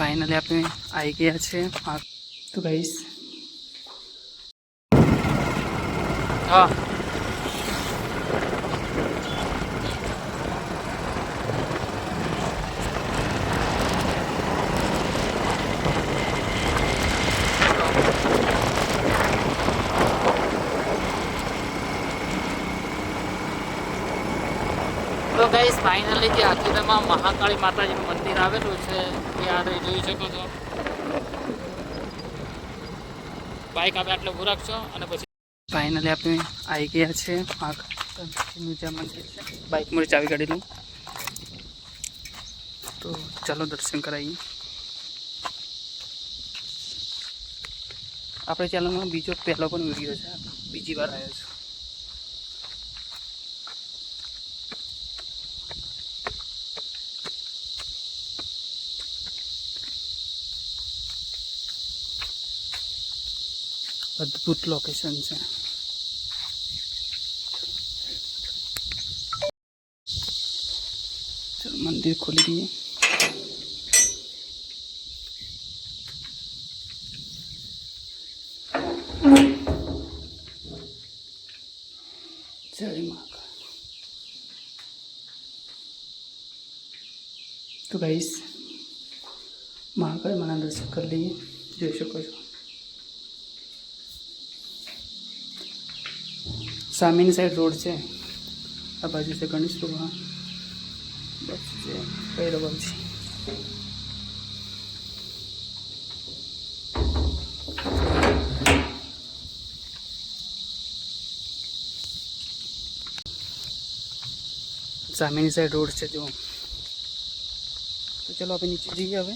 Finally આપણે આવી ગયા છે તો ગાઈસ હા તો ગાઈસ ફાઇનલી જે આખીરામાં મહાકાળી માતાજીનું મંદિર આવેલું છે એ આ જોઈ શકો છો. બાઇક આપણે આટલે ઉભું રાખશો અને પછી ફાઇનલી આપણે આવી ગયા છે મહાકાળીનું જે મંદિર છે. બાઇક મોડી ચાવી કાઢેલું તો ચાલો દર્શન કરાવીએ. આપણે ચેનલમાં બીજો પહેલો પણ વિડીયો છે, બીજી વાર આવ્યો છું. અદ્ભુત લોકેશન છે. ચલો મંદિર ખોલી દઈએ. જય મહાકાળ. તો ગાઈસ મહાકાળી માના દર્શન કરી લઈએ. જોઈ શકો છો સામેની સાઈડ રોડ છે, આ બાજુ છે ગણેશ ભગવાન, બસ છે ભૈરવજી. સામેની સાઈડ રોડ છે જો. તો ચલો આપણે નીચે જઈએ હવે.